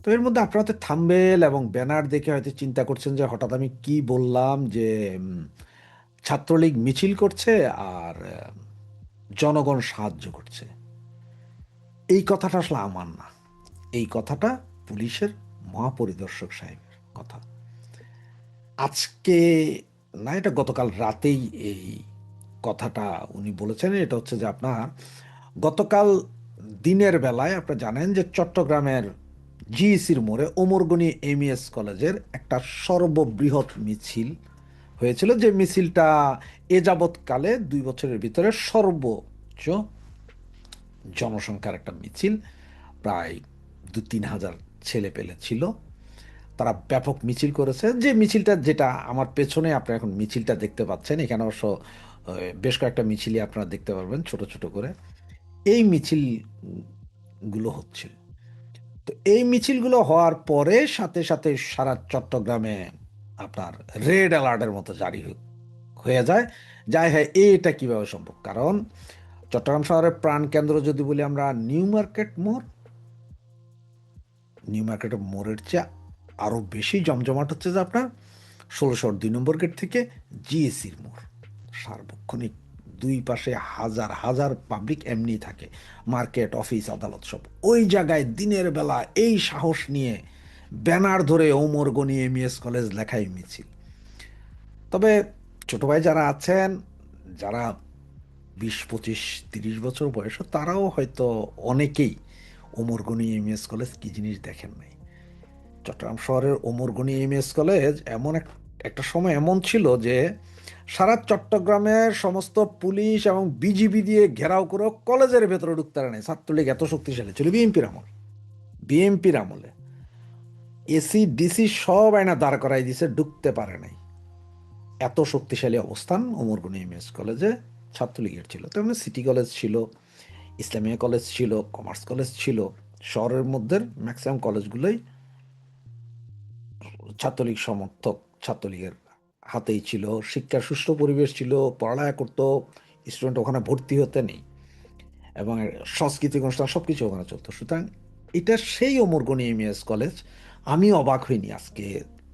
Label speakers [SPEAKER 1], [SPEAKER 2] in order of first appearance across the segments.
[SPEAKER 1] তো এর মধ্যে আপনারা তো থাম্বনেল এবং ব্যানার দেখে হয়তো চিন্তা করছেন যে হঠাৎ আমি কি বললাম যে উম, ছাত্রলীগ মিছিল করছে আর জনগণ সাহায্য করছে। এই কথাটা আসলে আমার না, এই কথাটা পুলিশের মহাপরিদর্শক সাহেবের কথা। আজকে না, এটা গতকাল রাতেই এই কথাটা উনি বলেছেন। এটা হচ্ছে যে আপনার গতকাল দিনের বেলায় আপনারা জানেন যে চট্টগ্রামের জিইসির মোড়ে ওমরগনি এমইএস কলেজের একটা সর্ববৃহৎ মিছিল হয়েছিল, যে মিছিলটা এ যাবৎকালে 2 বছরের ভিতরে সর্বোচ্চ জনসংখ্যার একটা মিছিল। প্রায় 2-3 হাজার ছেলে পেলে ছিল, তারা ব্যাপক মিছিল করেছে। যে মিছিলটা, যেটা আমার পেছনে আপনারা এখন মিছিলটা দেখতে পাচ্ছেন, এখানে অবশ্য বেশ কয়েকটা মিছিলই আপনারা দেখতে পারবেন ছোট ছোট করে। এই মিছিল গুলো হচ্ছিল। তো এই মিছিলগুলো হওয়ার পরে সাথে সাথে সারা চট্টগ্রামে আপনার রেড অ্যালার্টের মতো জারি হয়ে যায়। হ্যাঁ, এটা কিভাবে সম্ভব? কারণ চট্টগ্রাম শহরের প্রাণকেন্দ্র যদি বলি আমরা, নিউ মার্কেট মোড়, নিউ মার্কেট মোড়ের চেয়ে আরো বেশি জমজমাট হচ্ছে যে আপনার 16-2 নম্বর গেট থেকে জিএসির মোড়। সার্বক্ষণিক দুই পাশে হাজার হাজার পাবলিক এমনি থাকে, মার্কেট, অফিস, আদালত সব। ওই জায়গায় দিনের বেলা এই সাহস নিয়ে ব্যানার ধরে ওমর গনি এমইএস কলেজ লেখাই মিছিল। তবে ছোট ভাই যারা আছেন, যারা 20, 25, 30 বছর বয়স, তারাও হয়তো অনেকেই ওমরগনি এমএস কলেজ কি জিনিস দেখেন নাই। চট্টগ্রাম শহরের ওমরগনি এমএস কলেজ এমন একটা সময় এমন ছিল যে সারা চট্টগ্রামের সমস্ত পুলিশ এবং বিজিবি দিয়ে ঘেরাও করে কলেজের ভেতরে ঢুকতে পারে নাই। ছাত্রলীগ এত শক্তিশালী ছিল বিএনপির আমলে। বিএনপির আমলে এসি ডিসি সব আয়না দাঁড় করাই দিছে, ঢুকতে পারে নাই। এত শক্তিশালী অবস্থান ওমরগনি এমএস কলেজে ছাত্রলীগের ছিল। তেমনি সিটি কলেজ ছিল, ইসলামিয়া কলেজ ছিল, কমার্স কলেজ ছিল। শহরের মধ্যে ম্যাক্সিমাম কলেজগুলোই ছাত্রলীগ সমর্থক, ছাত্রলীগের হাতেই ছিল। শিক্ষার সুষ্ঠু পরিবেশ ছিল, পড়ালেখা করতো, স্টুডেন্ট ওখানে ভর্তি হতে নেই, এবং সাংস্কৃতিক অনুষ্ঠান সবকিছু ওখানে চলতো। সুতরাং এটা সেই ওমরগনি এমএস কলেজ। আমি অবাক হইনি আজকে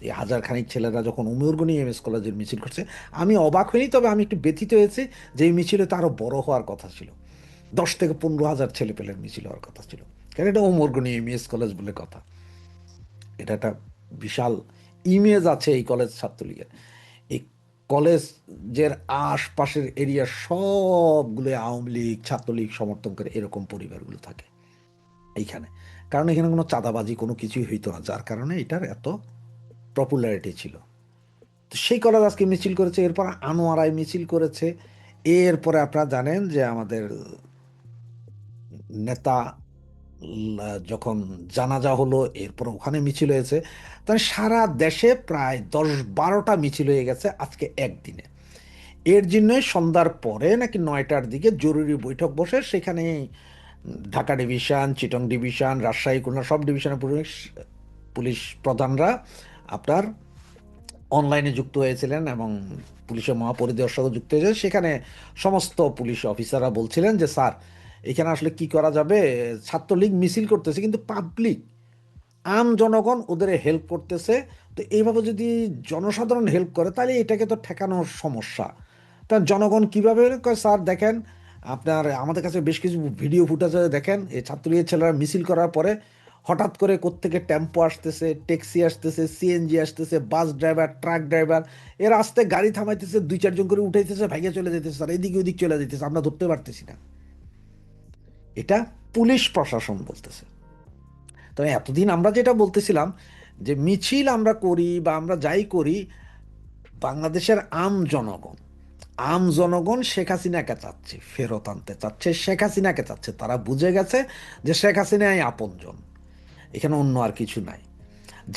[SPEAKER 1] এই হাজার খানিক ছেলেরা যখন ওমরগনি এমএস কলেজের মিছিল করছে। আমি অবাক হইনি, তবে আমি একটু ব্যথিত হয়েছি যে এই মিছিলে তো আরো বড় হওয়ার কথা ছিল। 10 থেকে 15 হাজার ছেলে পেলের মিছিল হওয়ার কথা ছিল, কারণ এটা ওমরগনি এমইএস কলেজ বলে কথা। এটা একটা বিশাল ইমেজ আছে এই কলেজ ছাত্রলীগের। এই কলেজের আশপাশের এরিয়া সবগুলো আওয়ামী লীগ ছাত্রলীগ সমর্থন করে এরকম পরিবারগুলো থাকে এইখানে। কারণ এখানে কোনো চাঁদাবাজি কোনো কিছুই হইতো না, যার কারণে এটার এত পপুলারিটি ছিল। তো সেই কলেজ আজকে মিছিল করেছে, এরপর আনোয়ারায় মিছিল করেছে। এরপরে আপনারা জানেন যে আমাদের নেতা যখন জানাজা হলো, এরপর ওখানে মিছিল হয়েছে। তাহলে সারা দেশে প্রায় 10-12টা মিছিল হয়ে গেছে আজকে একদিনে। এর জন্যই সন্ধ্যার পরে নাকি 9টার দিকে জরুরি বৈঠক বসে, সেখানে ঢাকা ডিভিশন, চিটং ডিভিশন, রাজশাহী, খুলনা সব ডিভিশনের পুলিশ পুলিশ প্রধানরা আপনার অনলাইনে যুক্ত হয়েছিলেন, এবং পুলিশের মহাপরিদর্শকও যুক্ত হয়েছে। সেখানে সমস্ত পুলিশ অফিসাররা বলছিলেন যে স্যার, এখানে আসলে কি করা যাবে? ছাত্রলীগ মিছিল করতেছে কিন্তু পাবলিক, আম জনগণ ওদের হেল্প করতেছে। তো এইভাবে যদি জনসাধারণ হেল্প করে তাহলে এটাকে তো ঠেকানোর সমস্যা। তা জনগণ কিভাবে কয়, স্যার দেখেন, আপনার আমাদের কাছে বেশ কিছু ভিডিও ফুটেজ দেখেন, এই ছাত্রলীগের ছেলেরা মিছিল করার পরে হঠাৎ করে কোত্থেকে টেম্পো আসতেছে, ট্যাক্সি আসতেছে, সিএনজি আসতেছে, বাস ড্রাইভার, ট্রাক ড্রাইভার, এর আস্তে গাড়ি থামাইতেছে, 2-4 জন করে উঠাইতেছে, ভাইগে চলে যেতেছে, স্যার এদিকে ওদিক চলে যেতেছে, আমরা ধরতে পারতেছি না। এটা পুলিশ প্রশাসন বলতেছে। তবে এতদিন আমরা যেটা বলতেছিলাম যে মিছিল আমরা করি বা আমরা যাই করি, বাংলাদেশের আম জনগণ শেখ হাসিনাকে চাচ্ছে, ফেরত আনতে চাচ্ছে, শেখ হাসিনাকে চাচ্ছে। তারা বুঝে গেছে যে শেখ হাসিনাই আপনজন, এখানে অন্য আর কিছু নাই।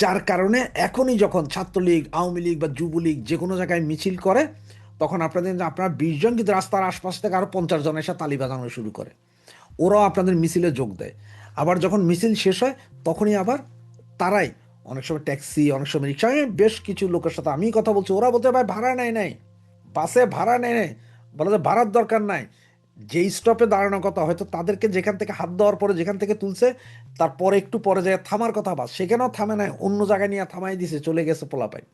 [SPEAKER 1] যার কারণে এখনই যখন ছাত্রলীগ, আওয়ামী লীগ বা যুবলীগ যে কোনো জায়গায় মিছিল করে, তখন আপনার 20 জন, কিন্তু রাস্তার আশপাশ থেকে আরো 50 জন এসে তালি বাজানো শুরু করে। ওরাও আপনাদের মিছিলে যোগ দেয়। আবার যখন মিছিল শেষ হয়, তখনই আবার তারাই অনেক সময় ট্যাক্সি, অনেক সময় রিক্সা, আমি বেশ কিছু লোকের সাথে আমি কথা বলছি, ওরা বলতে ভাই ভাড়া নেয় নাই, বাসে ভাড়া নেয় নাই, বলে যে ভাড়ার দরকার নাই, যে স্টপে দাঁড়ানোর কথা, হয়তো তাদেরকে যেখান থেকে হাত দেওয়ার পরে যেখান থেকে তুলছে, তারপরে একটু পরে যায় থামার কথা, বাস সেখানেও থামে নাই, অন্য জায়গায় নিয়ে থামাই দিছে, চলে গেছে পোলাপাই।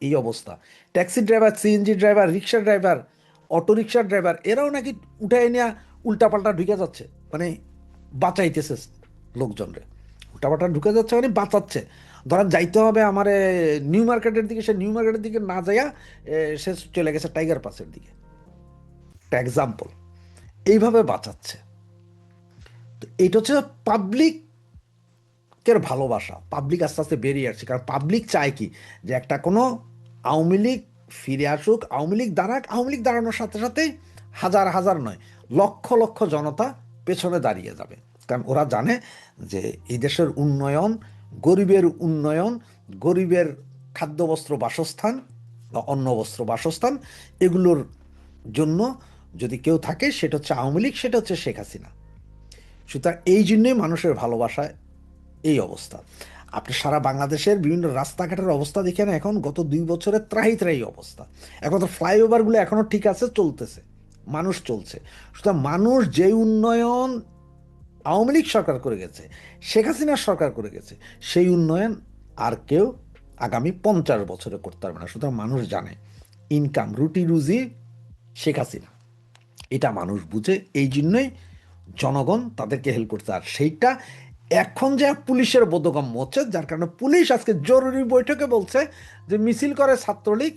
[SPEAKER 1] এই অবস্থা। ট্যাক্সি ড্রাইভার, সিএনজি ড্রাইভার, রিক্সা ড্রাইভার, অটো রিক্সার ড্রাইভার, এরাও নাকি উঠাই নিয়ে উল্টাপাল্টা ঢুকে যাচ্ছে, মানে বাঁচাইতেছে লোকজনরে। উল্টাপাল্টা ঢুকে যাচ্ছে মানে বাঁচাচ্ছে। ধরেন যাইতে হবে আমার নিউ মার্কেটের দিকে, সে নিউ মার্কেটের দিকে না যাইয়া সে চলে গেছে টাইগার পাসের দিকে, একটা এক্সাম্পল। এইভাবে বাঁচাচ্ছে। তো এইটা হচ্ছে পাবলিকের ভালোবাসা। পাবলিক আস্তে আস্তে বেরিয়ে আসছে, কারণ পাবলিক চায় কি, যে একটা কোনো আওয়ামী লীগ ফিরে আসুক, আওয়ামী লীগ দাঁড়াক, আওয়ামী লীগ দাঁড়ানোর সাথে সাথেই হাজার হাজার নয়, লক্ষ লক্ষ জনতা পেছনে দাঁড়িয়ে যাবে। কারণ ওরা জানে যে এই দেশের উন্নয়ন, গরিবের উন্নয়ন, গরিবের খাদ্য বস্ত্র বাসস্থান বা অন্ন বস্ত্র বাসস্থান, এগুলোর জন্য যদি কেউ থাকে সেটা হচ্ছে আওয়ামী লীগ, সেটা হচ্ছে শেখ হাসিনা। সুতরাং এই জন্যই মানুষের ভালোবাসায় এই অবস্থা। আপনি সারা বাংলাদেশের বিভিন্ন রাস্তাঘাটের অবস্থা দেখেন, এখন গত 2 বছরের ত্রাহি ত্রাহি অবস্থা। এখন তো ফ্লাইওভারগুলো এখনো ঠিক আছে, চলতেছে, মানুষ চলছে। সুতরাং মানুষ যে উন্নয়ন আওয়ামী লীগ সরকার করে গেছে, শেখ হাসিনার সরকার করে গেছে, সেই উন্নয়ন আর কেউ আগামী 50 বছরে করতে পারবে না। সুতরাং মানুষ জানে ইনকাম, রুটি রুজি শেখ হাসিনা, এটা মানুষ বুঝে। এই জন্যই জনগণ তাদেরকে হেল্প করছে। আর সেইটা এখন যে পুলিশের বোধগম্য হচ্ছে, যার কারণে পুলিশ আজকে জরুরি বৈঠকে বলছে যে মিছিল করে ছাত্রলীগ,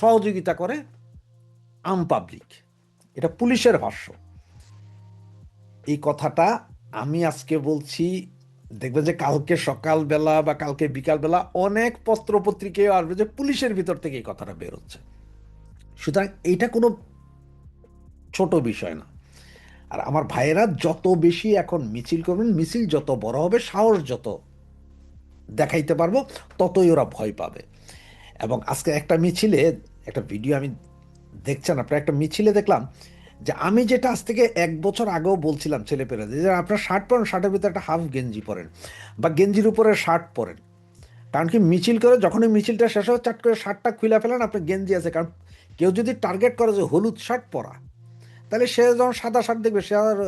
[SPEAKER 1] সহযোগিতা করে আম পাবলিক। এটা পুলিশের ভাষ্য। এই কথাটা আমি আজকে বলছি, দেখবেন যে কালকে সকালবেলা বা কালকে বিকালবেলা অনেক পত্র পত্রিকায় আসবে যে পুলিশের ভিতর থেকে এই কথাটা বেরোচ্ছে। সুতরাং এইটা কোনো ছোট বিষয় না। আর আমার ভাইয়েরা যত বেশি এখন মিছিল করবেন, মিছিল যত বড় হবে, সাহস যত দেখাইতে পারবো, ততই ওরা ভয় পাবে। এবং আজকে একটা মিছিলে, একটা ভিডিও আমি, দেখছেন আপনার, একটা মিছিলে দেখলাম যে আমি যেটা আজ থেকে 1 বছর আগেও বলছিলাম ছেলেপেলে, যে আপনার শার্ট পরেন, শার্টের ভিতরে একটা হাফ গেঞ্জি পরেন বা গেঞ্জির উপরে শার্ট পরেন। কারণ কি, মিছিল করে যখনই মিছিলটা শেষ হবে চাট করে শার্টটা খুলে ফেলেন, আপনার গেঞ্জি আছে। কারণ কেউ যদি টার্গেট করে যে হলুদ শার্ট পরা, তাহলে সে যখন সাদা শার্ট দেখবে সে আর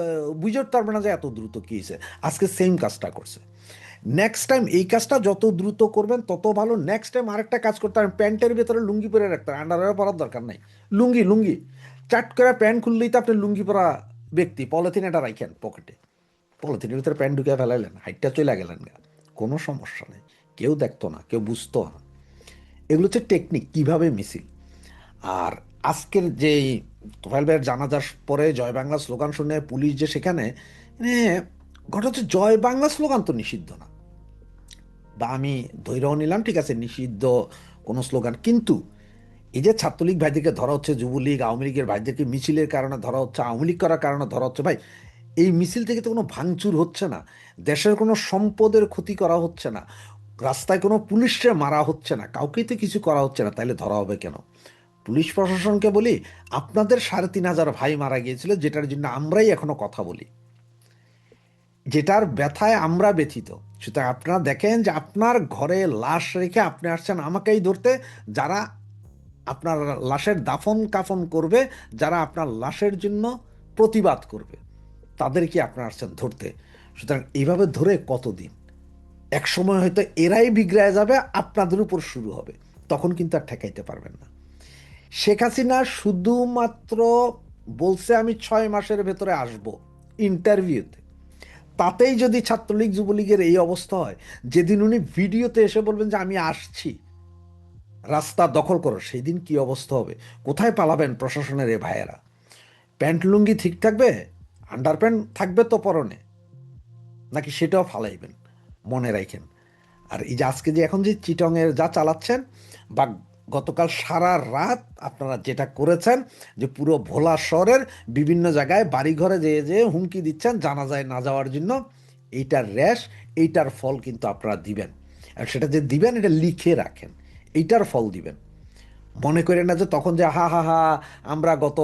[SPEAKER 1] বুঝে উঠতে পারবে না যে এত দ্রুত কী হয়েছে। আজকে সেম কাজটা করছে। নেক্সট টাইম এই কাজটা যত দ্রুত করবেন তত ভালো। নেক্সট টাইম আরেকটা কাজ করতে হবে, প্যান্টের ভিতরে লুঙ্গি পরে রাখতে হবে, আন্ডারওয়্যার পরার দরকার নাই। লুঙ্গি লুঙ্গি চাট করে প্যান্ট খুললেই তো আপনি লুঙ্গি পরা ব্যক্তি। পলিথিন এটা রাখেন পকেটে, পলিথিনের ভিতরে প্যান্ট ঢুকে ফেলাইলেন, হাইটটা চলে গেলেন গা, কোনো সমস্যা নেই, কেউ দেখতো না, কেউ বুঝতো না। এগুলো হচ্ছে টেকনিক, কিভাবে মিছিল। আর আজকের যে তোফায়েল ভাইয়ের জানাজার পরে জয় বাংলা স্লোগান শুনে পুলিশ যে সেখানে, মানে ঘটনা হচ্ছে, জয় বাংলা স্লোগান তো নিষিদ্ধ না, বা আমি ধৈর্য নিলাম ঠিক আছে নিষিদ্ধ কোনো স্লোগান, কিন্তু এই যে ছাত্রলীগ ভাইদেরকে ধরা হচ্ছে, যুবলীগ আওয়ামী লীগের ভাইদেরকে মিছিলের কারণে ধরা হচ্ছে, আওয়ামী লীগ করার কারণে ধরা হচ্ছে, ভাই এই মিছিল থেকে তো কোনো ভাঙচুর হচ্ছে না, দেশের কোনো সম্পদের ক্ষতি করা হচ্ছে না, রাস্তায় কোনো পুলিশে মারা হচ্ছে না, কাউকেই তো কিছু করা হচ্ছে না, তাইলে ধরা হবে কেন? পুলিশ প্রশাসনকে বলি, আপনাদের 3,500 ভাই মারা গিয়েছিল, যেটার জন্য আমরাই এখনো কথা বলি, যেটার ব্যথায় আমরা ব্যথিত। সুতরাং আপনারা দেখেন যে আপনার ঘরে লাশ রেখে আপনি আসছেন আমাকেই ধরতে, যারা আপনার লাশের দাফন কাফন করবে, যারা আপনার লাশের জন্য প্রতিবাদ করবে, তাদেরকে আপনারা আসছেন ধরতে। সুতরাং এইভাবে ধরে কতদিন, এক সময় হয়তো এরাই বিগড়ায় যাবে, আপনাদের উপর শুরু হবে, তখন কিন্তু আর ঠেকাইতে পারবেন না। শেখ হাসিনা শুধুমাত্র বলছে আমি 6 মাসের ভেতরে আসব ইন্টারভিউতে, তাতেই যদি ছাত্রলীগ যুবলীগের এই অবস্থা হয়, যেদিন উনি ভিডিওতে এসে বলবেন যে আমি আসছি, রাস্তা দখল করো, সেই দিন কি অবস্থা হবে? কোথায় পালাবেন প্রশাসনের এ ভাইয়েরা? প্যান্ট লুঙ্গি ঠিক থাকবে? আন্ডার প্যান্ট থাকবে তো পরনে, নাকি সেটাও ফালাইবেন? মনে রাখেন। আর এই যে আজকে যে এখন যে চিটংয়ের যা চালাচ্ছেন, বা গতকাল সারা রাত আপনারা যেটা করেছেন, যে পুরো ভোলা শহরের বিভিন্ন জায়গায় বাড়িঘরে যেয়ে যেয়ে হুমকি দিচ্ছেন জানাজায় না যাওয়ার জন্য, এইটার র্যাশ, এইটার ফল কিন্তু আপনারা দিবেন। আর সেটা যে দিবেন এটা লিখে রাখেন, এইটার ফল দিবেন। মনে করেন না যে তখন যে হা হা হা, আমরা গত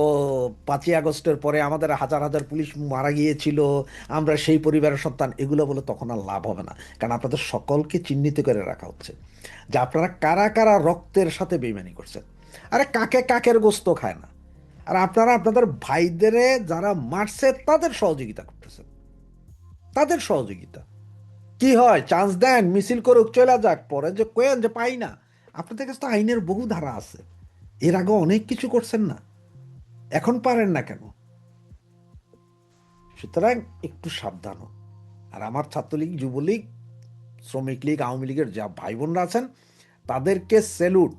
[SPEAKER 1] 5ই আগস্টের পরে আমাদের হাজার হাজার পুলিশ মারা গিয়েছিল, আমরা সেই পরিবারের সন্তান, এগুলো বলে তখন আর লাভ হবে না। কারণ আপনাদের সকলকে চিহ্নিত করে রাখা হচ্ছে যে আপনারা কারা কারা রক্তের সাথে বেইমানি করছেন। আরে কাকে কাকের গোস্ত খায় না? আর আপনারা আপনাদের ভাইদের যারা মারছে তাদের সহযোগিতা করতেছেন, তাদের সহযোগিতা। কি হয়, চান্স দেন মিছিল করুক চলে যাক, পরে যে কোয়েন যে পাই না। আপনাদের কাছে তো আইনের বহু ধারা আছে, এর আগে অনেক কিছু করছেন না, এখন পারেন না কেন? সুতরাং একটু সাবধান হন। আর আমার ছাত্রলীগ, যুবলীগ, শ্রমিক লীগ, আওয়ামী লীগের যা ভাই বোনরা আছেন তাদেরকে স্যালুট,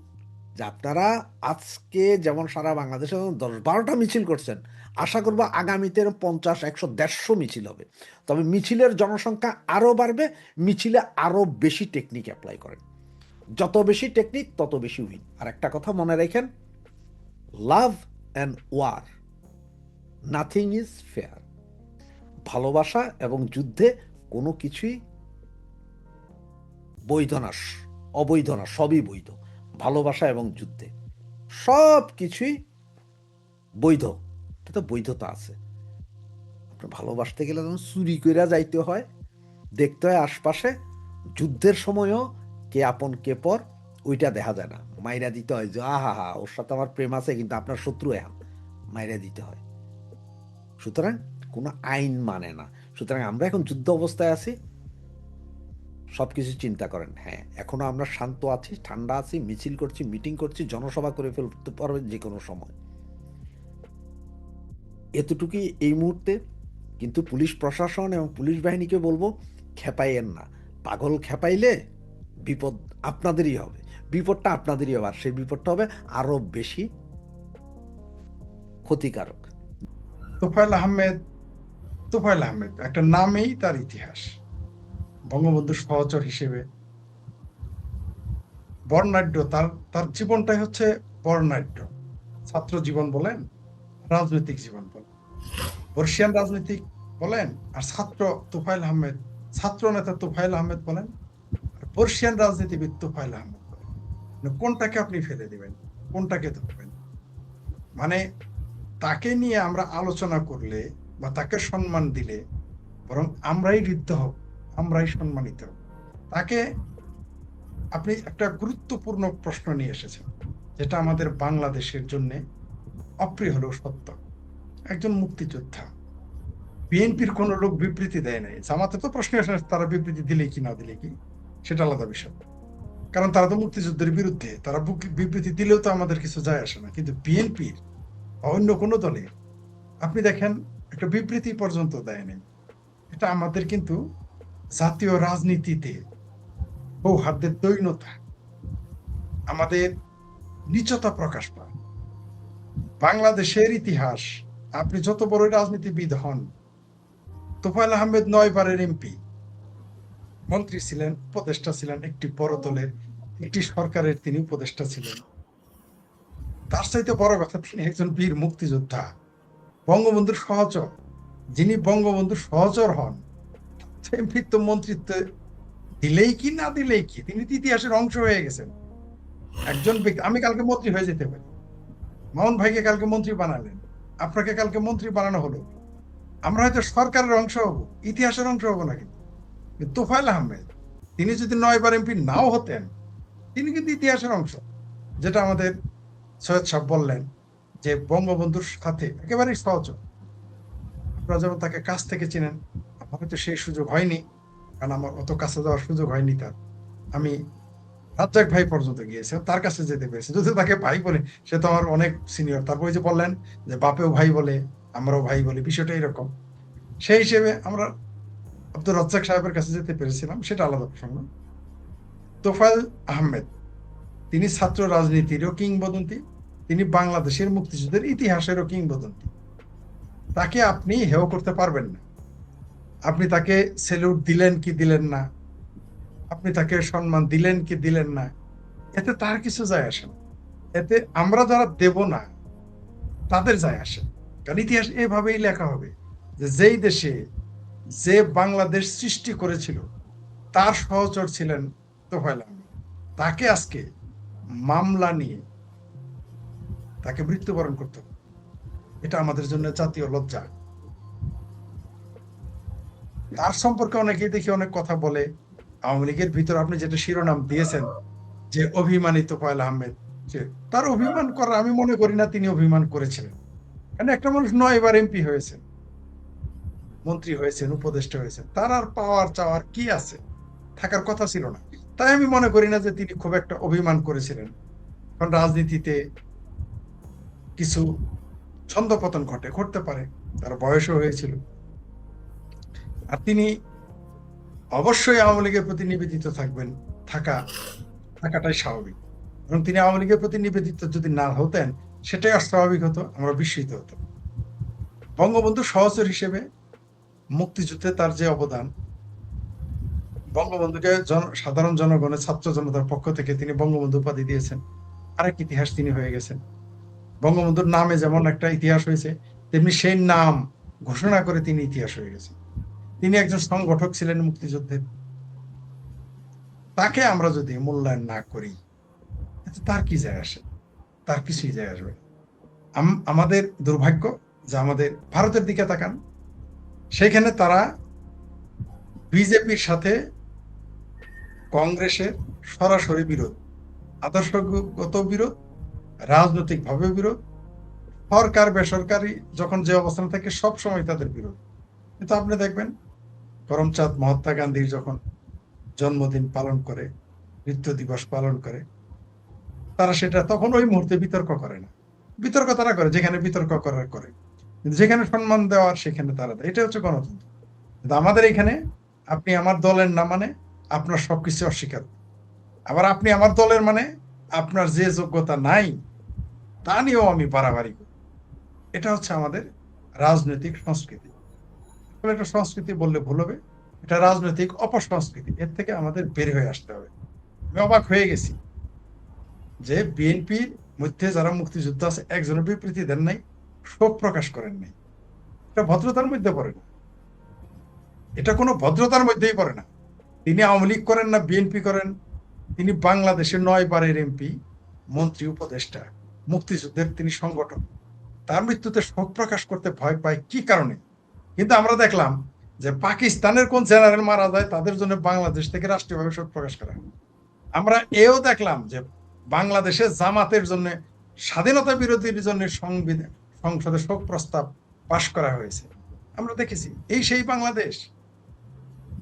[SPEAKER 1] যে আপনারা আজকে যেমন সারা বাংলাদেশে 10-12টা মিছিল করছেন, আশা করবো আগামীতে 50, 100, 150 মিছিল হবে। তবে মিছিলের জনসংখ্যা আরও বাড়বে, মিছিলে আরও বেশি টেকনিক অ্যাপ্লাই করেন, যত বেশি টেকনিক তত বেশি উইন। আর একটা কথা মনে রাখেন, love and war, nothing is fair. ভালোবাসা এবং যুদ্ধে কোনো কিছুই বৈধ না, অবৈধ না, সবই বৈধ। ভালোবাসা এবং যুদ্ধে সব কিছুই বৈধ, এটা বৈধতা আছে। আপনার ভালোবাসতে গেলে যেমন চুরি করে যাইতে হয়, দেখতে হয় আশপাশে, যুদ্ধের সময়ও কে আপন কে পর ওইটা দেখা যায় না, মাইরা দিতে হয় যে আহা হা ওর সাথে আমার প্রেম আছে কিন্তু আপনার শত্রু এখন, মাইরা দিতে হয়। সুতরাং কোনো আইন মানে না। সুতরাং আমরা এখন যুদ্ধ অবস্থায় আছি, সব কিছু চিন্তা করেন। হ্যাঁ, এখনো আমরা শান্ত আছি, ঠান্ডা আছি, মিছিল করছি, মিটিং করছি, জনসভা করে ফেলতে পারবে যে কোনো সময়। এতটুকুই এই মুহূর্তে। কিন্তু পুলিশ প্রশাসন এবং পুলিশ বাহিনীকে বলবো, খেপাইয়েন না। পাগল খেপাইলে বিপদ আপনাদেরই হবে, বিপদটা আপনাদেরই হবে, আর সেই বিপদটা হবে আরো বেশি ক্ষতিকারক।
[SPEAKER 2] তোফায়েল আহমেদ, তোফায়েল আহমেদ একটা নামেই তার ইতিহাস। বঙ্গবন্ধুর সহচর হিসেবে বর্ণাঢ্য, তার তার জীবনটাই হচ্ছে বর্ণাঢ্য। ছাত্র জীবন বলেন, রাজনৈতিক জীবন বলেন, বর্ষিয়ান রাজনীতিক বলেন, আর ছাত্র তোফায়েল আহমেদ, ছাত্র নেতা তোফায়েল আহমেদ বলেন, আর বর্ষিয়ান রাজনীতিবিদ তোফায়েল আহমেদ বলেন। মানে কোনটাকে আপনি ফেলে দিবেন, কোনটাকে ধরবেন? মানে তাকে নিয়ে আমরা আলোচনা করলে বা তাকে সম্মান দিলে বরং আমরাই ঋদ্ধ হব, আমরাই সম্মানিত হব। তাকে আপনি একটা গুরুত্বপূর্ণ প্রশ্ন নিয়ে এসেছেন, যেটা আমাদের বাংলাদেশের জন্য অপ্রিয় হলেও সত্য। একজন মুক্তিযোদ্ধা, বিএনপির কোন লোক বিবৃতি দেয় নাই। জামাতে তো প্রশ্ন আসে তারা বিবৃতি দিলে কি না দিলে কি, সেটা আলাদা বিষয়, কারণ তারা তো মুক্তিযুদ্ধের বিরুদ্ধে, তারা বিবৃতি দিলেও তো আমাদের কিছু যায় আসে না। কিন্তু বিএনপির বা অন্য কোনো দলের আপনি দেখেন একটা বিবৃতি পর্যন্ত দেয় নাই। এটা আমাদের কিন্তু জাতীয় রাজনীতিতে সৌহার্দ্যের দৈন্যতা, আমাদের নীচতা প্রকাশ পায়। বাংলাদেশের ইতিহাস, আপনি যত বড় রাজনীতিবিদ হন, তোফায়েল আহমেদ 9 বারের এমপি, মন্ত্রী ছিলেন, উপদেষ্টা ছিলেন, একটি বড় দলের একটি সরকারের তিনি উপদেষ্টা ছিলেন। তার চাইতে বড় কথা, তিনি একজন বীর মুক্তিযোদ্ধা, বঙ্গবন্ধুর সহচর। যিনি বঙ্গবন্ধুর সহচর হন, এমপি তো মন্ত্রিত্ব দিলেই কি না দিলেই কি, তিনি তো ইতিহাসের অংশ হয়ে গেছেন। একজন ব্যক্তি, আমি কালকে মন্ত্রী হয়ে যেতে পারি, মামুন ভাইকে কালকে মন্ত্রী বানালেন, আপনাকে কালকে মন্ত্রী বানানো হলো, আমরা হয়তো সরকারের অংশ হব, ইতিহাসের অংশ হবো না। কিন্তু তোফায়েল আহমেদ, তিনি যদি 9 বার এমপি নাও হতেন, তিনি কিন্তু ইতিহাসের অংশ। যেটা আমাদের সৈয়দ সাহেব বললেন, যে বঙ্গবন্ধুর সাথে একেবারেই সহযোগ। আপনারা যেমন তাকে কাছ থেকে চিনেন, আমার হয়তো সেই সুযোগ হয়নি, কারণ আমার অত কাছে যাওয়ার সুযোগ হয়নি তার। আমি রাজ্জাক ভাই পর্যন্ত গিয়েছিলাম, তার কাছে যেতে পেরেছি, যদি তাকে ভাই বলে, সে তো আমার অনেক সিনিয়র। তারপর যে বললেন যে বাপেও ভাই বলে, আমরাও ভাই বলি, বিষয়টা এরকম। সেই হিসেবে আমরা আব্দুর রাজ্জাক সাহেবের কাছে যেতে পেরেছিলাম, সেটা আলাদা প্রসঙ্গ। তোফায়েল আহমেদ, তিনি ছাত্র রাজনীতিরও কিংবদন্তি, তিনি বাংলাদেশের মুক্তিযুদ্ধের ইতিহাসেরও কিংবদন্তি। তাকে আপনি হেয় করতে পারবেন না। আপনি তাকে সেলুট দিলেন কি দিলেন না, আপনি তাকে সম্মান দিলেন কি দিলেন না, এতে তার কিছু যায় আসে না। এতে আমরা যারা দেব না তাদের যায় আসে। কারণ ইতিহাস এভাবেই লেখা হবে যে যেই দেশে যে বাংলাদেশ সৃষ্টি করেছিল তার সহচর ছিলেন তোফায়েল আহমেদ, তাকে আজকে মামলা নিয়ে তাকে মৃত্যুবরণ করতে হবে। এটা আমাদের জন্য জাতীয় লজ্জা। তার সম্পর্কে অনেকেই দেখি অনেক কথা বলে। আওয়ামী লীগের ভিতর আপনি যেটা শিরোনাম দিয়েছেন যে অভিমানী তোফায়েল আহমেদ, যে তার অভিমান করা, আমি মনে করি না তিনি অভিমান করেছিলেন। কারণ একটা মানুষ 9 বার এমপি হয়েছেন, মন্ত্রী হয়েছেন, উপদেষ্টা হয়েছেন, তার আর পাওয়ার চাওয়ার কি আছে, থাকার কথা ছিল না। তাই আমি মনে করি না যে তিনি খুব একটা অভিমান করেছিলেন, কারণ রাজনীতিতে কিছু ছন্দপতন ঘটতে পারে, তার বয়সও হয়েছিল। আর তিনি অবশ্যই আওয়ামী লীগের প্রতি নিবেদিত থাকাটাই স্বাভাবিক, এবং তিনি আওয়ামী লীগের প্রতি নিবেদিত যদি না হতেন, সেটাই অস্বাভাবিক হতো, আমরা বিস্মিত হতো। বঙ্গবন্ধু সহচর হিসেবে মুক্তিযুদ্ধে তার যে অবদান, বঙ্গবন্ধুকে সাধারণ জনগণের, ছাত্র জনতার পক্ষ থেকে তিনি বঙ্গবন্ধু উপাধি দিয়েছেন, আরেক ইতিহাস তিনি হয়ে গেছেন। বঙ্গবন্ধুর নামে যেমন একটা ইতিহাস হয়েছে, তেমনি সেই নাম ঘোষণা করে তিনি ইতিহাস হয়ে গেছেন। তিনি একজন সংগঠক ছিলেন মুক্তিযুদ্ধের। তাকে আমরা যদি মূল্যায়ন না করি, তার কি যায় আসে? তার কিছুই যায় আসবে না। আমাদের দুর্ভাগ্য যে আমাদের ভারতের দিকে তাকান, সেখানে তারা বিজেপির সাথে কংগ্রেসের সরাসরি বিরোধ, আদর্শগত বিরোধ, রাজনৈতিক ভাবে বিরোধ, সরকার বেসরকারি যখন যে অবস্থান থাকে সব সময় তাদের বিরোধ। কিন্তু আপনি দেখবেন করমচাঁদ মহাত্মা গান্ধীর যখন জন্মদিন পালন করে, মৃত্যু দিবস পালন করে, তারা সেটা তখন ওই মুহূর্তে বিতর্ক করে না। বিতর্ক তারা করে যেখানে বিতর্ক করার করে, কিন্তু যেখানে সম্মান দেওয়ার সেখানে তারা দেয়। এটা হচ্ছে গণতন্ত্র। কিন্তু আমাদের এখানে আপনি আমার দলের না মানে আপনার সবকিছু অস্বীকার, আবার আপনি আমার দলের মানে আপনার যে যোগ্যতা নাই তা নিয়েও আমি বাড়াবাড়ি করি। এটা হচ্ছে আমাদের রাজনৈতিক সংস্কৃতি। এটা সংস্কৃতি বললে ভুল হবে, এটা রাজনৈতিক অপসংস্কৃতি। এর থেকে আমাদের বের হয়ে আসতে হবে। আমি অবাক হয়ে গেছি যে বিএনপির মধ্যে যারা মুক্তিযুদ্ধ আছে, একজনের বিবৃতি দেন নাই, শোক প্রকাশ করেন নাই। এটা ভদ্রতার মধ্যে পড়ে না, এটা কোনো ভদ্রতার মধ্যেই পড়ে না। তিনি আওয়ামী লীগ করেন না বিএনপি করেন, তিনি বাংলাদেশের 9 বারের এমপি, মন্ত্রী, উপদেষ্টা, মুক্তিযুদ্ধের তিনি সংগঠক। তার মৃত্যুতে শোক প্রকাশ করতে ভয় পায় কি কারণে? কিন্তু আমরা দেখলাম যে পাকিস্তানের কোন জেনারেল মারা যায়, তাদের জন্য বাংলাদেশ থেকে রাষ্ট্রীয়ভাবে শোক প্রকাশ করা হয়। আমরা এও দেখলাম যে বাংলাদেশে জামাতের জন্য, স্বাধীনতা বিরোধীর জন্য সংসদে শোক প্রস্তাব পাশ করা হয়েছে। আমরা দেখেছি এই সেই বাংলাদেশ।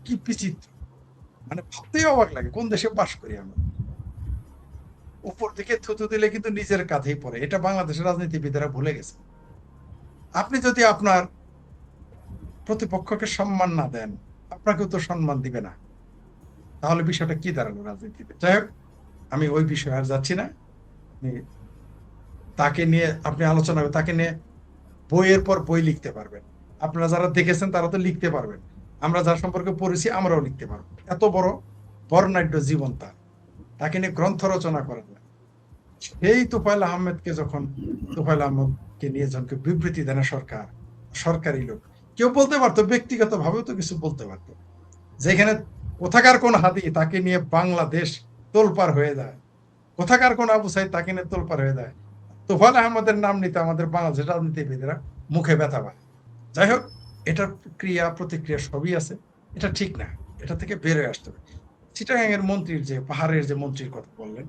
[SPEAKER 2] কি বিচিত্র, মানে ভাবতেই অবাক লাগে কোন দেশে বাস করি আমরা। উপর দিকে থুতু দিলে কিন্তু নিজের কাঁধেই পড়ে, এটা বাংলাদেশের রাজনীতিবিদেরা ভুলে গেছে। আপনি যদি আপনার প্রতিপক্ষকে সম্মান না দেন, আপনাকেও তো সম্মান দিবে না। তাহলে বিষয়টা কি দাঁড়ালো রাজনীতিতে? যাই হোক, আমি ওই বিষয়ে আর যাচ্ছি না। তাকে নিয়ে আপনি আলোচনা, তাকে নিয়ে বইয়ের পর বই লিখতে পারবেন। আপনারা যারা দেখেছেন তারা তো লিখতে পারবেন, আমরা যার সম্পর্কে পড়েছি আমরাও লিখতে পারবো। এত বড় বর্ণাঢ্য জীবন তাকে নিয়ে গ্রন্থ রচনা করেন না। সেই তোফায়েল আহমদকে নিয়ে যখন বিবৃতি দেন সরকার, সরকারি লোক, কেউ বলতে পারতো, ব্যক্তিগত ভাবেও তো কিছু বলতে পারতো, যেখানে কোথাকার কোন হাদি তাকে নিয়ে বাংলাদেশ তোলপার হয়ে যায়, কোথাকার কোন আবু সাইদ তাকে নিয়ে তোলপার হয়ে যায়, তোফায়েল আহমদের নাম নিতে আমাদের বাংলাদেশের রাজনীতিবিদেরা মুখে ব্যথা পায়। যাই হোক, এটার ক্রিয়া প্রতিক্রিয়া সবই আছে, এটা ঠিক না, এটা থেকে বের হয়ে আসতে হবে। চিটাগাং এর মন্ত্রীর যে পাহাড়ের যে মন্ত্রীর কথা বললেন,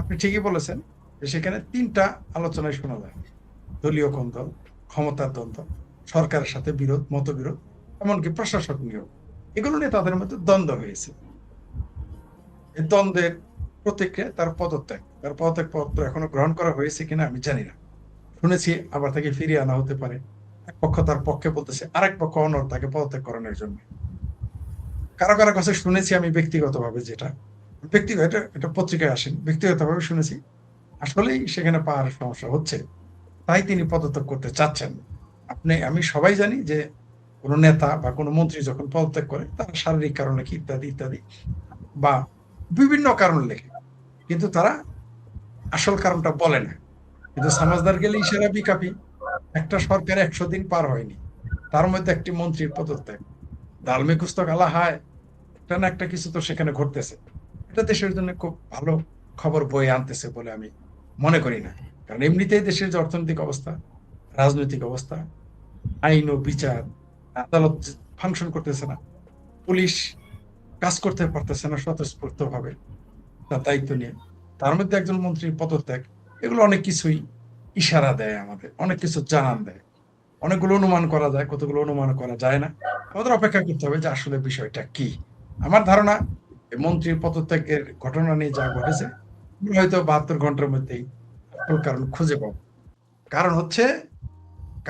[SPEAKER 2] আপনি ঠিকই বলেছেন যে সেখানে 3টা আলোচনায় শোনা যায়, দলীয় দ্বন্দ্ব, ক্ষমতার দ্বন্দ্ব, সরকারের সাথে বিরোধ, মতবিরোধ, এমনকি প্রশাসক নিয়োগ, এগুলো নিয়ে তাদের মধ্যে দ্বন্দ্ব হয়েছে। এই দ্বন্দ্বের প্রতিক্রিয়া তার পদত্যাগপত্র এখনো গ্রহণ করা হয়েছে কিনা আমি জানি না। শুনেছি আবার তাকে ফিরিয়ে আনা হতে পারে। এক পক্ষ তার পক্ষে বলতেছে, আরেক পক্ষ অনড় তাকে পদত্যাগ করানোর জন্য। কারো কারো কাছে শুনেছি আমি ব্যক্তিগতভাবে, এটা পত্রিকায় আসেন, ব্যক্তিগতভাবে শুনেছি আসলেই সেখানে পাহাড়ের সমস্যা হচ্ছে, তাই তিনি পদত্যাগ করতে চাচ্ছেন। আমি সবাই জানি যে কোনো নেতা বা কোনো মন্ত্রী যখন পদত্যাগ করে, তার শারীরিক কারণ লেখে, ইত্যাদি ইত্যাদি, বা বিভিন্ন কারণ লেখে, কিন্তু তারা আসল কারণটা বলে না। কিন্তু সমাজদার গেলে ইশারা বিকাপি। একটা সরকার 100 দিন পার হয়নি, তার মধ্যে একটি মন্ত্রীর পদত্যাগ, দালমে কুস্তক আলা হায়, একটা না একটা কিছু তো সেখানে ঘটতেছে। এটা দেশের জন্য খুব ভালো খবর বয়ে আনতেছে বলে আমি মনে করি না। কারণ এমনিতেই দেশের যে অর্থনৈতিক অবস্থা, রাজনৈতিক অবস্থা, আইন ও বিচার, আদালত ফাংশন করতেছে না, পুলিশ কাজ করতে পারতেছে না স্বতঃস্ফূর্ত ভাবে তার দায়িত্ব নিয়ে, তার মধ্যে একজন মন্ত্রীর পদত্যাগ, এগুলো অনেক কিছুই ইশারা দেয়, আমাদের অনেক কিছু জানান দেয়। অনেকগুলো অনুমান করা যায়, কতগুলো অনুমান করা যায় না। আমাদের অপেক্ষা করতে হবে যে আসলে বিষয়টা কি। আমার ধারণা এই মন্ত্রীর পদত্যাগের ঘটনা নিয়ে যা ঘটেছে, আমরা হয়তো 72 ঘন্টার মধ্যেই আসল কারণ খুঁজে পাবো। কারণ হচ্ছে,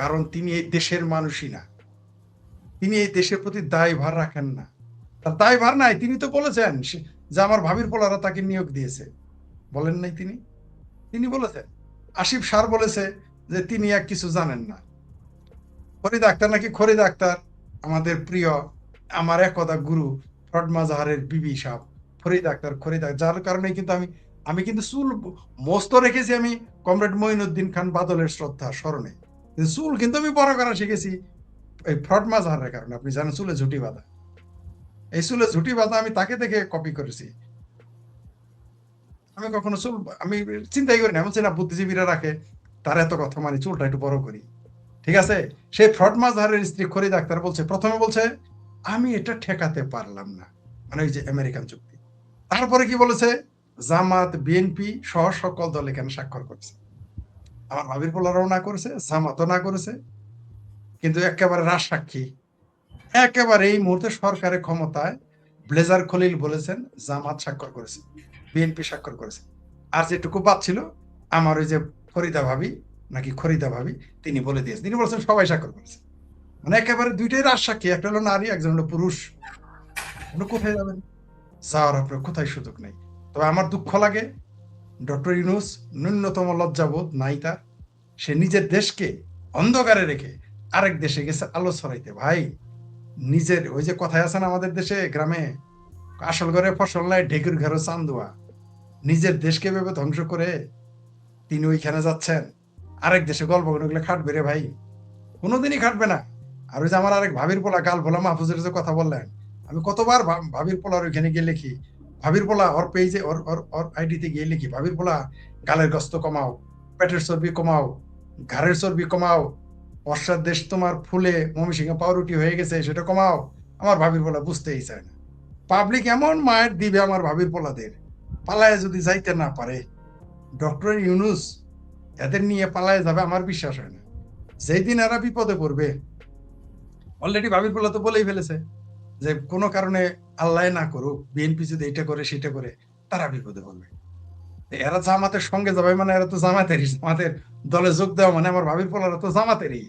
[SPEAKER 2] কারণ তিনি এই দেশের মানুষই না, তিনি এই দেশের প্রতি দায়ভার রাখেন না। তার দায়ভার নাই। তিনি তো বলেছেন যে আমার ভাবির পোলারা তাকে নিয়োগ দিয়েছে, বলেন নাই তিনি? তিনি বলেছেন। আসিফ স্যার বলেছে যে তিনি এক কিছু জানেন না। ফরিদ আক্তার নাকি, খরিদ আক্তার আমাদের প্রিয়, আমার একদা গুরু ফ্রড মাজাহারের বিবি সাহেব ফরিদ আক্তার, খরিদ আক্তার, যার কারণে কিন্তু আমি আমি কিন্তু চুল মস্ত রেখেছি আমি কমরেড মঈনুদ্দিন খান বাদলের শ্রদ্ধা স্মরণে, কিন্তু চুল কিন্তু আমি বড় করা শিখেছি এই ফ্রড মাজাহারের কারণে। আপনি জানেন চুলে ঝুটি বাঁধা, এই চুলে ঝুটি বাঁধা আমি তাকে দেখে কপি করেছি। আমি কখনো চুল আমি চিন্তাই করি না, এমন না বুদ্ধিজীবীরা রাখে তার এত কথা, মানে চুলটা একটু বড় করি। ঠিক আছে, সেই ফ্রড মাজাহারের স্ত্রী খরিদ আক্তার বলছে, প্রথমে বলছে আমি এটা ঠেকাতে পারলাম না, মানে ওই যে আমেরিকান চুক্তি। তারপরে কি বলেছে, জামাত বিএনপি সহ সকল দল এখানে স্বাক্ষর করেছে। আমার ভাবির পোলারাও না করেছে, জামাতও না করেছে, কিন্তু একেবারে রাজ সাক্ষী, একেবারে এই মুহূর্তে সরকারের ক্ষমতায় ব্লেজার খলিল বলেছেন জামাত স্বাক্ষর করেছে, বিএনপি স্বাক্ষর করেছে। আর যেটুকু বাদ ছিল আমার ওই যে ফরিদা ভাবি নাকি খরিদা ভাবি, তিনি বলে দিয়েছেন, তিনি বলেছেন সবাই স্বাক্ষর করেছে। মানে একেবারে দুইটাই রাজ সাক্ষী, একটা হলো নারী, একজন হলো পুরুষ। আপনি কোথায় যাবেন? যাওয়ার আপনার কোথায় সুযোগ নেই। তবে আমার দুঃখ লাগে, ডক্টর ইউনূস ন্যূনতম লজ্জাবোধ নাই তার। সে নিজের দেশকে অন্ধকারে রেখে আরেক দেশে গেছে আলো ছড়াইতে। ভাই, নিজের ওই যে কথায় আছে না আমাদের দেশে গ্রামে, আসল ঘরে ফসল নাই ঢেকুর ঘরে চান্দুয়া। নিজের দেশকে ভেবে ধ্বংস করে তিনি ওইখানে যাচ্ছেন আরেক দেশে গল্প করে, ওগুলো খাটবে রে ভাই? কোনোদিনই খাটবে না। আর ওই যে আমার আরেক ভাবির পোলা গাল ভোলা মাহফুজের যে কথা বললেন, আমি কতবার ভাবির পোলার ওইখানে গিয়ে লিখি, ভাবির পোলা ওর পেজে ওর ওর ওর আইডিতে গিয়ে লিখি, ভাবির পোলা গালের গস্ত কমাও, পেটের চর্বি কমাও, ঘাড়ের চর্বি কমাও, বর্ষার দেশ তোমার ফুলে ময়মনসিংহে পাউরুটি হয়ে গেছে সেটা কমাও। আমার ভাবির পোলা বুঝতেই চায় না। পাবলিক এমন মায়ের দিবে আমার ভাবির পোলাদের, পালায় যদি যাইতে না পারে, ডক্টর ইউনূস এদের নিয়ে পালায় যাবে আমার বিশ্বাস হয় না। যেই দিন এরা বিপদে পড়বে, অলরেডি ভাবির পোলা তো বলেই ফেলেছে যে কোনো কারণে আল্লাহ না করুক বিএনপি যদি এটা করে সেটা করে, তারা বিপদে পড়বে। এরা জামাতের সঙ্গে যাবে, মানে এরা তো জামাতেরই, জামাতের দলে যোগ দেওয়া মানে আমার ভাবির পোলারা তো জামাতেরই।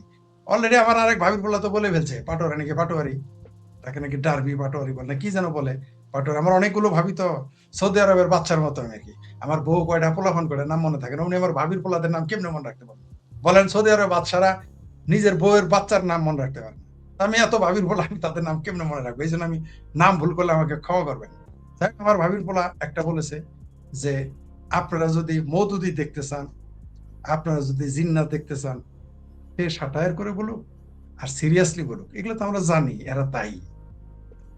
[SPEAKER 2] অলরেডি আমার আরেক ভাবির পোলা তো বলে ফেলছে, পাটোয়ারি নাকি পাটোয়ারি, তাকে নাকি ডারবি পাটোয়ারি বলে না কি যেন বলে, পাটোয়ারি। আমার অনেকগুলো ভাবি তো সৌদি আরবের বাচ্চার মতো আর কি, আমার বউ কয়টা পোলাফান করে নাম মনে থাকে না, উনি আমার ভাবির পোলাদের নাম কেমনে মনে রাখতে পারেন বলেন? সৌদি আরবের বাচ্চারা নিজের বউয়ের বাচ্চার নাম মনে রাখতে পারে না। আমি এত ভাবির পোলা, আমি তাদের নাম কেমনে মনে রাখবো? এই জন্য আমি নাম ভুল করলে আমাকে ক্ষমা করবেন। আমার ভাবির পোলা একটা বলেছে যে আপনারা যদি মওদুদি দেখতে চান, আপনারা যদি জিন্নাত দেখতে চান, সে সাটায়ার করে বলুক আর সিরিয়াসলি বলুক, এগুলো তো আমরা জানি এরা তাই।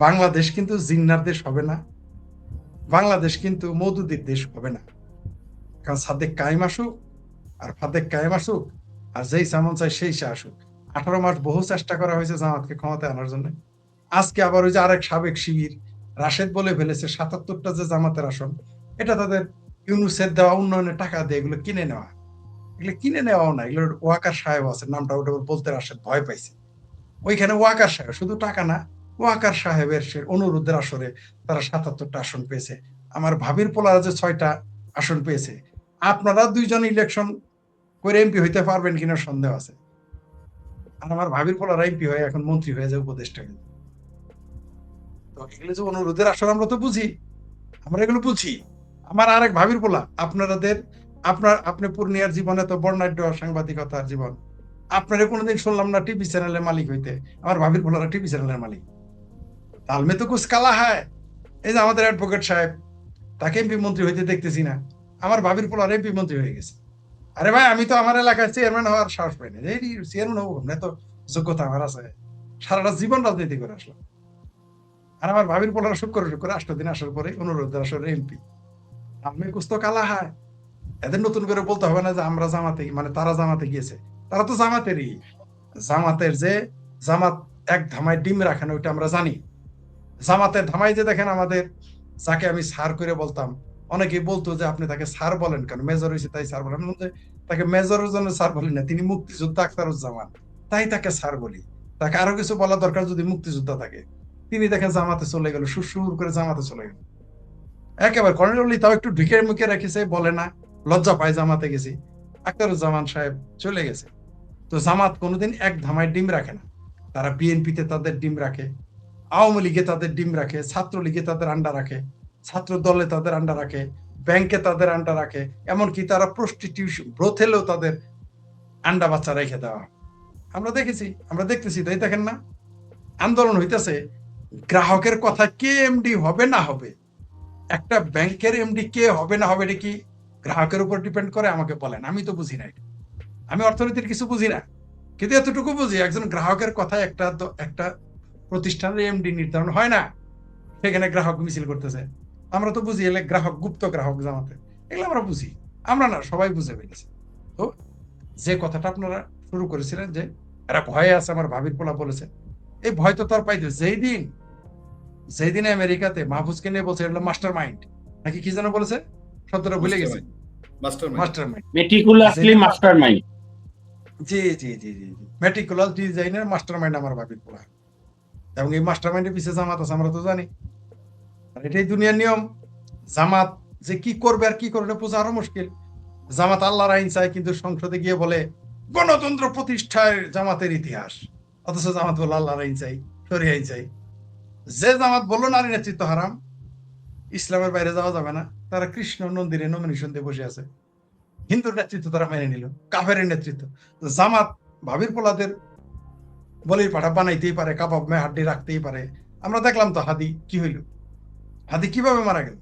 [SPEAKER 2] বাংলাদেশ কিন্তু জিন্নার দেশ হবে না, বাংলাদেশ কিন্তু মওদুদির দেশ হবে না। কারণ সাদেক কায়েম আসুক আর ফাদেক কায়েম আসুক আর যেই সামন চায় সেই সে আসুক। 18 মাস বহু চেষ্টা করা হয়েছে জামাতকে ক্ষমতায় আনার জন্য। আজকে আবার ওই যে আরেক সাবেক শিবির রাশেদ বলে ফেলেছে 77টা যে জামাতের আসন, এটা তাদের ইউনূসের দেওয়া উন্নয়নের টাকা দিয়ে এগুলো কিনে নেওয়া। এগুলো কিনে নেওয়াও না, এগুলো ওয়াকার সাহেব আছে, নামটা ওটা বলতে রাশেদ ভয় পাইছে। ওইখানে ওয়াকার সাহেব, শুধু টাকা না, ওয়াকার সাহেবের সে অনুরোধের আসরে তারা 77টা আসন পেয়েছে। আমার ভাবির পোলারা যে 6টা আসন পেয়েছে, আপনারা দুইজন ইলেকশন করে এমপি হইতে পারবেন কিনা সন্দেহ আছে। আর আমার ভাবির পোলারা এমপি হয়ে এখন মন্ত্রী হয়ে যায়, উপদেষ্টা হয়ে যায়। তো এগুলো যে অনুরোধের আসর আমরা তো বুঝি, আমরা এগুলো বুঝি। আমার আরেক ভাবির পোলা আপনাদের, আপনি পূর্ণিয়ার জীবনে তো বর্ণাঢ্য সাংবাদিকতার জীবন, আপনারা কোনোদিন শুনলাম না টিভি চ্যানেলের মালিক হইতে। আমার ভাবির পোলারা টিভি চ্যানেলের মালিক। তালমে তো কুছ কালা হয়। এই যে আমাদের অ্যাডভোকেট সাহেব, তাকে এমপি মন্ত্রী হইতে দেখতেছি না, আমার ভাবির পোলার এমপি মন্ত্রী হয়ে গেছে। আরে ভাই, আমি তো আমার এলাকায় চেয়ারম্যান হওয়ার সাহস পাইনি, এই চেয়ারম্যান হবো না, তো যোগ্যতা আমার আছে, সারাটা জীবন রাজনীতি করে আসলাম। আর আমার ভাবির পোলারা শুক্র শুক্র 8 দিন আসার পরে অনুরোধের আসলে এমপি। আমি কুছ তো কালা হয়। এদের নতুন করে বলতে হবে না যে আমরা জামাতে, মানে তারা জামাতে গিয়েছে, তারা তো জামাতেরই। জামাতের যে জামাত এক ধামায় ডিম রাখেন ওইটা আমরা জানি। জামাতের ধামাই যে দেখেন আমাদের, যাকে আমি স্যার করে বলতাম, অনেকেই বলতো যে আপনি তাকে স্যার বলেন কেন, মেজর হয়েছে তাই স্যার বলেন। তাকে মেজরের জন্য স্যার বলি না, তিনি মুক্তিযোদ্ধা আখতারুজ্জামান, তাই তাকে স্যার বলি। তাকে আরো কিছু বলা দরকার যদি মুক্তিযোদ্ধা থাকে। তিনি দেখেন জামাতে চলে গেল, সুর করে জামাতে চলে গেল একেবারে। কর্নেল তাও একটু ঢুকে মুখে রেখেছে, বলে না, লজ্জা পায় জামাতে গেছি। আখতারুজ্জামান সাহেব চলে গেছে। তো জামাত কোনোদিন এক ধামায় ডিম রাখে না। তারা বিএনপিতে তাদের ডিম রাখে, আওয়ামী লীগে তাদের ডিম রাখে, ছাত্রলীগে তাদের আন্ডা রাখে, ছাত্র দলে তাদের আন্ডা রাখে, ব্যাংকে তাদের আন্ডা রাখে, এমনকি তারা প্রস্টিটিউশন ব্রোথেলেও তাদের আন্ডা বাচ্চা রেখে দেওয়া। আমরা দেখেছি, আমরা দেখতেছি, তাই দেখেন না আন্দোলন হইতেছে। গ্রাহকের কথা কে এমডি হবে না হবে, একটা ব্যাংকের এমডি কে হবে না হবে, এটা কি গ্রাহকের উপর ডিপেন্ড করে? আমাকে বলেন, আমি তো বুঝি না, আমি অর্থনীতির কিছু বুঝি না, কিন্তু এতটুকু বুঝি একজন গ্রাহকের কথায় একটা প্রতিষ্ঠানের এমডি নির্ধারণ হয় না। সেখানে গ্রাহক মিছিল করতেছে, আমরা তো বুঝি এলে গ্রাহক, গুপ্ত গ্রাহক জামাতে, এগুলো আমরা বুঝি। আমরা না, সবাই বুঝে ফেলেছে। তো যে কথাটা আপনারা শুরু করেছিলেন যে এরা ভয়ে আছে, আমার ভাবির পোলা বলেছে, এই ভয় তো তার পাইতে যেই দিন আমেরিকাতে মাহফুজকে নিয়ে বলছে এটা মাস্টার মাইন্ড, নাকি কি যেন বলেছে, শব্দটা ভুলে গেছি, master mind,
[SPEAKER 3] meticulously master mind.
[SPEAKER 2] জি জি জি জি জি, মেটিকুলাস ডিজাইনের মাস্টার মাইন্ড আমার ভাবির পোলা। এবং এই মাস্টার মাইন্ডের পিছিয়ে জামাত আছে, আমরা তো জানি। আর এটাই দুনিয়ার নিয়ম। জামাত যে কি করবে আর কি করবে বোঝা আরো মুশকিল। জামাত আল্লাহর আইন চায়, কিন্তু সংসদে গিয়ে বলে গণতন্ত্র প্রতিষ্ঠায় জামাতের ইতিহাস, অথচ জামাত বলে আল্লাহর আইন চাই, শরীয়ত আইন চাই। যে জামাত বললো নারী নেতৃত্ব হারাম, ইসলামের বাইরে যাওয়া যাবে না, তারা কৃষ্ণ মন্দিরে নমিনেশন দিয়ে বসে আছে। হিন্দুর নেতৃত্ব তারা মেনে নিল, কাফেরের নেতৃত্ব। জামাত ভাবির পোলাদের বলির পাঠা বানাইতেই পারে, কাবাব মে হাড্ডি রাখতেই পারে। আমরা দেখলাম তো হাদি কি হইল, হাদি কিভাবে মারা গেল,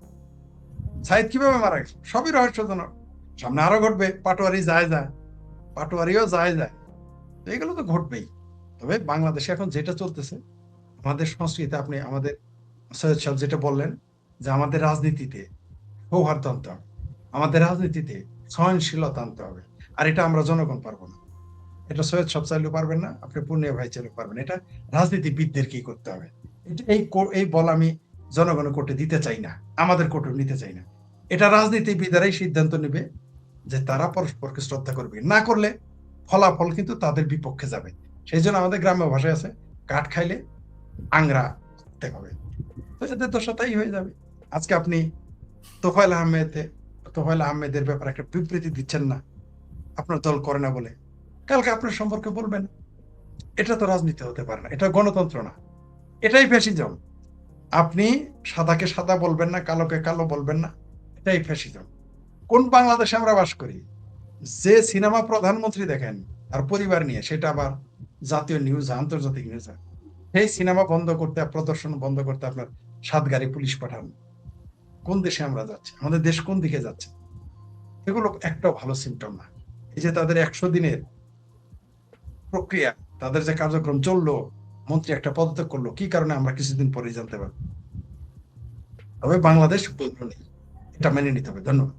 [SPEAKER 2] সাইদ কিভাবে মারা গেল, সবই রহস্যজনক। সামনে আরো ঘটবে, পাটোয়ারি যায়, পাটোয়ারিও যায়। এগুলো তো ঘটবেই। তবে বাংলাদেশে এখন যেটা চলতেছে, আমাদের সংস্কৃতি, আপনি আমাদের সৈয়দ সাহেব যেটা বললেন যে আমাদের রাজনীতিতে সৌহার্দ্য আনতে হবে, আমাদের রাজনীতিতে সহনশীলতা আনতে হবে। আর এটা আমরা জনগণ পারবো না, এটা সৈয়দ সাহেব চাইলেও পারবেন না, আপনি পূর্ণিয়া ভাই চাইলেও পারবেন। এটা রাজনীতিবিদদেরকেই করতে হবে। এই বল আমি জনগণের কোর্টে দিতে চাই না, আমাদের কোর্টে নিতে চাই না। এটা রাজনীতিবিদেরাই সিদ্ধান্ত নেবে যে তারা পরস্পরকে শ্রদ্ধা করবে, না করলে ফলাফল কিন্তু তাদের বিপক্ষে যাবে। সেই জন্য আমাদের গ্রাম্য ভাষায় আছে, কাঠ খাইলে আংরা করতে হবে। তো এদের দশা তাই হয়ে যাবে। আজকে আপনি তোফায়েল আহমেদের ব্যাপারে একটা বিবৃতি দিচ্ছেন না, আপনার দল করে না বলে, কালকে আপনার সম্পর্কে বলবেন। এটা তো রাজনীতি হতে পারে না, এটা গণতন্ত্র না, এটাই ফ্যাসিজম। আপনি সাদাকে সাদা বলবেন না, কালোকে কালো বলবেন না, এটাই ফ্যাসিজম। কোন বাংলাদেশে আমরা বাস করি? যে সিনেমা প্রধানমন্ত্রী দেখেন আর পরিবার নিয়ে, সেটা আবার জাতীয় নিউজ, আন্তর্জাতিক নিউজ, সেই সিনেমা বন্ধ করতে, প্রদর্শন বন্ধ করতে আপনার 7 গাড়ি পুলিশ পাঠান। কোন দেশে আমরা যাচ্ছি? আমাদের দেশ কোন দিকে যাচ্ছে? এগুলো একটাও ভালো সিমটম না। এই যে তাদের 100 দিনের প্রক্রিয়া, তাদের যে কার্যক্রম চললো, মন্ত্রী একটা পদত্যাগ করলো, কি কারণে আমরা কিছুদিন পরেই জানতে পারবো। তবে বাংলাদেশ বদল নেই, এটা মেনে নিতে হবে। ধন্যবাদ।